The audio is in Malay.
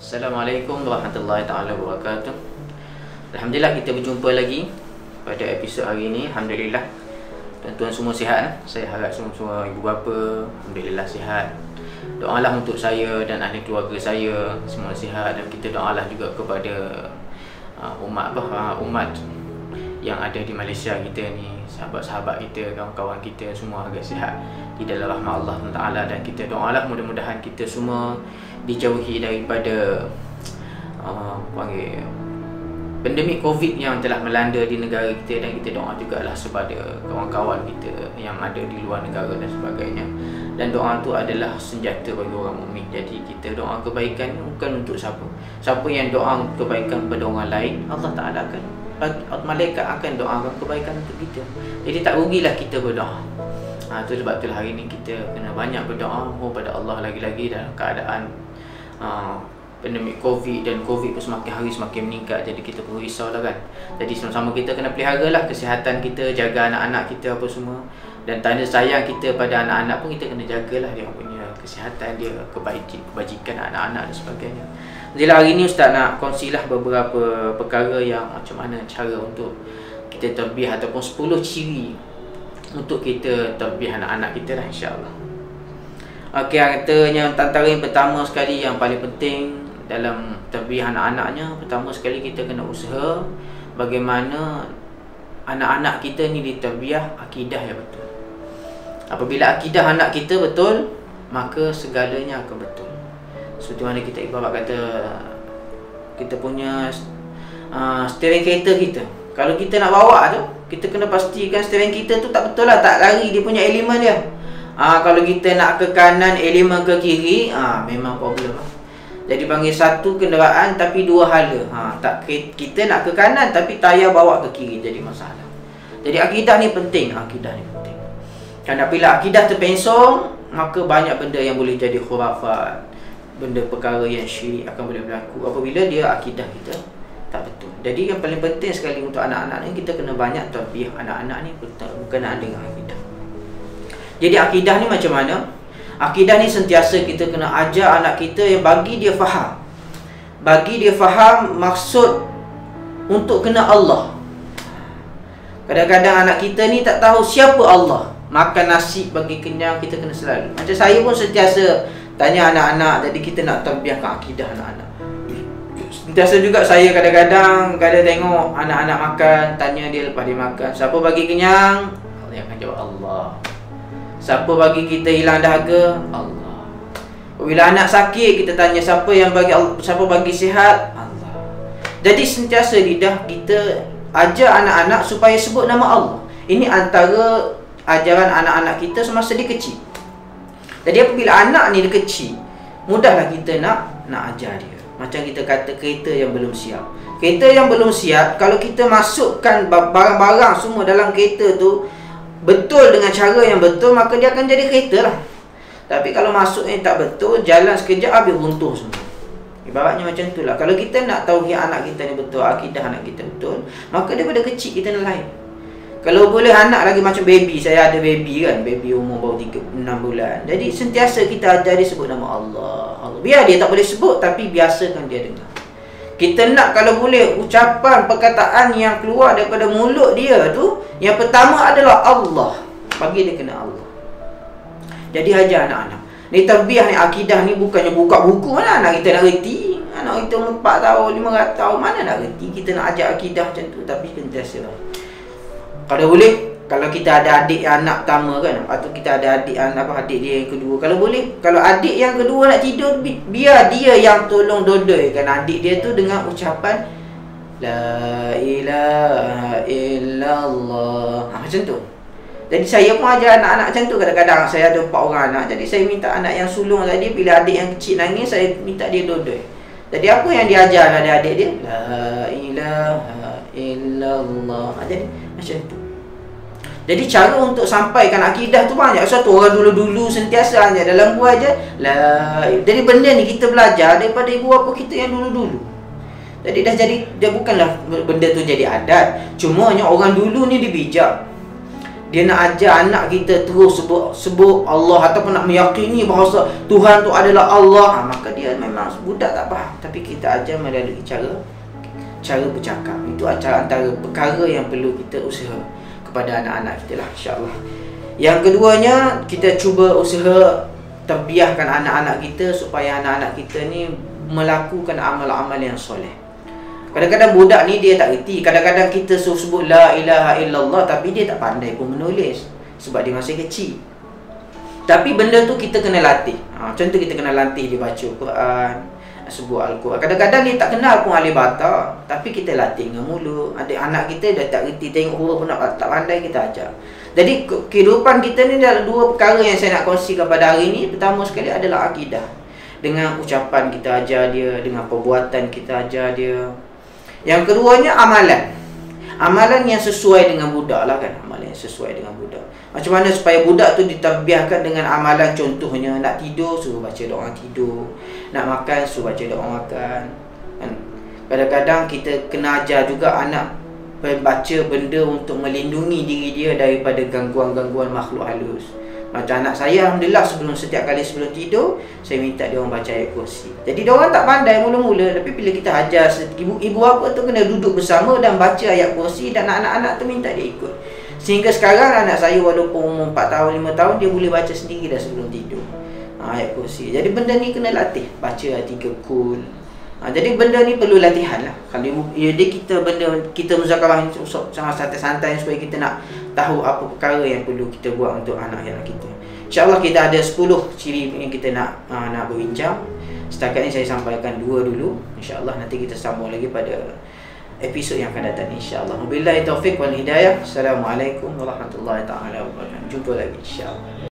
Assalamualaikum warahmatullahi taala wabarakatuh. Alhamdulillah kita berjumpa lagi pada episod hari ini. Alhamdulillah tuan-tuan semua sihat. Saya harap semua ibu bapa alhamdulillah sihat. Doalah untuk saya dan ahli keluarga saya semua sihat, dan kita doalah juga kepada umat yang ada di Malaysia kita ni, sahabat-sahabat kita, kawan-kawan kita semua agak sihat di dalam rahmat Allah Taala, dan kita doalah mudah-mudahan kita semua dijauhi daripada pandemik Covid yang telah melanda di negara kita, dan kita doa jugalah kepada kawan-kawan kita yang ada di luar negara dan sebagainya. Dan doa tu adalah senjata bagi orang mukmin. Jadi kita doa kebaikan bukan untuk siapa yang doa kebaikan kepada orang lain, Allah Taala akan, malaikat akan doakan kebaikan untuk kita. Jadi tak rugilah kita berdoa. Tu sebab itulah hari ni kita kena banyak berdoa kepada Allah lagi-lagi dalam keadaan pandemik Covid, dan Covid pun semakin hari semakin meningkat. Jadi kita perlu risau lah kan. Jadi sama-sama kita kena pelihara lah kesihatan kita, jaga anak-anak kita apa semua. Dan tanda sayang kita pada anak-anak pun kita kena jagalah dia punya kesihatan dia, kebajikan anak-anak dan sebagainya. Jadi hari ni Ustaz nak kongsilah beberapa perkara yang macam mana cara untuk kita tarbiyah, ataupun 10 ciri untuk kita tarbiyah anak-anak kita lah, insya-Allah. Okey, katanya antara yang pertama sekali yang paling penting dalam tarbiyah anak-anaknya, pertama sekali kita kena usaha bagaimana anak-anak kita ni ditarbiyah akidah yang betul. Apabila akidah anak kita betul, maka segalanya akan betul. Seperti mana kita ibarat kata kita punya steering kereta kita. Kalau kita nak bawa tu, kita kena pastikan steering kita tu tak betul lah, tak lari dia punya elemen dia. Kalau kita nak ke kanan, elemen ke kiri, memang problem lah. Jadi panggil satu kenderaan tapi dua hala. Kita nak ke kanan tapi tayar bawa ke kiri, jadi masalah. Jadi akidah ni penting, akidah ni penting. Kerana bila akidah terpensong, maka banyak benda yang boleh jadi khurafat, benda perkara yang syirik akan boleh berlaku apabila dia akidah kita tak betul. Jadi yang paling penting sekali untuk anak-anak ni, kita kena banyak tarbiyah anak-anak ni berkenaan dengan akidah. Jadi akidah ni macam mana? Akidah ni sentiasa kita kena ajar anak kita yang bagi dia faham. Bagi dia faham maksud untuk kenal Allah. Kadang-kadang anak kita ni tak tahu siapa Allah. Makan nasi bagi kenyang, kita kena selalu. Macam saya pun sentiasa tanya anak-anak, jadi kita nak tarbiyahkan akidah anak-anak. Sentiasa juga saya kadang-kadang tengok anak-anak makan, tanya dia lepas dia makan, siapa bagi kenyang? Dia akan jawab Allah. Siapa bagi kita hilang dahaga? Allah. Bila anak sakit, kita tanya siapa bagi sihat? Allah. Jadi sentiasa lidah kita ajar anak-anak supaya sebut nama Allah. Ini antara ajaran anak-anak kita semasa dia kecil. Jadi apabila anak ni dia kecil, mudahlah kita nak ajar dia. Macam kita kata kereta yang belum siap. Kereta yang belum siap, kalau kita masukkan barang-barang semua dalam kereta tu betul dengan cara yang betul, maka dia akan jadi kereta lah. Tapi kalau masuknya tak betul, jalan sekejap habis runtuh semua. Ibaratnya macam tu lah. Kalau kita nak tahu anak kita ni betul, akidah anak kita betul, maka daripada kecil kita nak lain. Kalau boleh anak lagi macam baby, saya ada baby kan, baby umur baru 6 bulan. Jadi sentiasa kita ajar dia sebut nama Allah. Biar dia tak boleh sebut, tapi biasakan dia dengar. Kita nak kalau boleh ucapan, perkataan yang keluar daripada mulut dia tu, yang pertama adalah Allah. Bagi dia kena Allah. Jadi ajar anak-anak. Ni tarbiyah ni, akidah ni bukannya buka buku, mana anak kita nak reti. Anak kita umur 4 tahun, 5 tahun, mana nak reti. Kita nak ajar akidah macam tu, tapi sentiasa lah. Kalau boleh, kalau kita ada adik yang anak pertama kan, atau kita ada adik dia yang kedua, kalau boleh, kalau adik yang kedua nak tidur, biar dia yang tolong dodoikan adik dia tu dengan ucapan La ilaha illallah. Macam tu. Jadi saya pun ajar anak-anak macam tu. Kadang-kadang saya ada 4 orang anak, jadi saya minta anak yang sulung tadi, bila adik yang kecil nangis, saya minta dia dodoi. Jadi apa yang diajar pada adik dia? La ilaha illallah. Jadi macam tu. Jadi cara untuk sampaikan akidah tu banyak. Satu orang dulu-dulu sentiasa hanya dalam buah aja jadi benda ni kita belajar daripada ibu bapa kita yang dulu-dulu. Jadi dia bukanlah benda tu jadi adat. Cuma hanya orang dulu ni dia bijak. dia nak ajar anak kita terus sebut Allah ataupun nak meyakini bahawa Tuhan tu adalah Allah, maka dia memang budak tak faham. Tapi kita ajar melalui cara bercakap. Itu antara perkara yang perlu kita usaha kepada anak-anak kita lah, insya-Allah. Yang keduanya, kita cuba usaha terbiahkan anak-anak kita supaya anak-anak kita ni melakukan amal-amal yang soleh. Kadang-kadang budak ni dia tak reti. Kadang-kadang kita suruh sebut la ilaha illallah tapi dia tak pandai pun menulis sebab dia masih kecil. Tapi benda tu kita kena latih. Contoh kita kena latih dia baca Quran, sebut Al-Quran. Kadang-kadang dia tak kenal pun alif bata, tapi kita latih dengan mulut. Adik anak kita dah tak reti tengok huruf pun tak pandai, kita ajar. Jadi kehidupan kita ni ada dua perkara yang saya nak kongsikan pada hari ni. Pertama sekali adalah akidah. Dengan ucapan kita ajar dia, dengan perbuatan kita ajar dia. Yang keduanya amalan. Amalan yang sesuai dengan budak lah kan. Amalan yang sesuai dengan budak. Macam mana supaya budak tu ditarbiahkan dengan amalan. Contohnya nak tidur, suruh baca doa tidur. Nak makan, suruh baca doa makan. Kadang-kadang kita kena ajar juga anak baca benda untuk melindungi diri dia daripada gangguan-gangguan makhluk halus. Macam anak saya, alhamdulillah, setiap kali sebelum tidur, saya minta dia orang baca ayat kursi. Jadi dia orang tak pandai mula-mula, tapi bila kita ajar, ibu bapa tu kena duduk bersama dan baca ayat kursi, dan anak-anak tu minta dia ikut. Sehingga sekarang anak saya walaupun umur 4 tahun, 5 tahun, dia boleh baca sendiri dah sebelum tidur ayat kursi. Jadi benda ni kena latih. Baca 3 kul. Jadi benda ni perlu latihan lah. Kalau jadi kita muzakarah ni sangat santai-santai supaya kita nak tahu apa perkara yang perlu kita buat untuk anak-anak kita. InsyaAllah kita ada 10 ciri yang kita nak berbincang. Setakat ni saya sampaikan 2 dulu. InsyaAllah nanti kita sambung lagi pada episod yang akan datang, insyaAllah. Wabillahi taufiq wal hidayah. Assalamualaikum warahmatullahi taala wabarakatuh. Jumpa lagi, insyaAllah.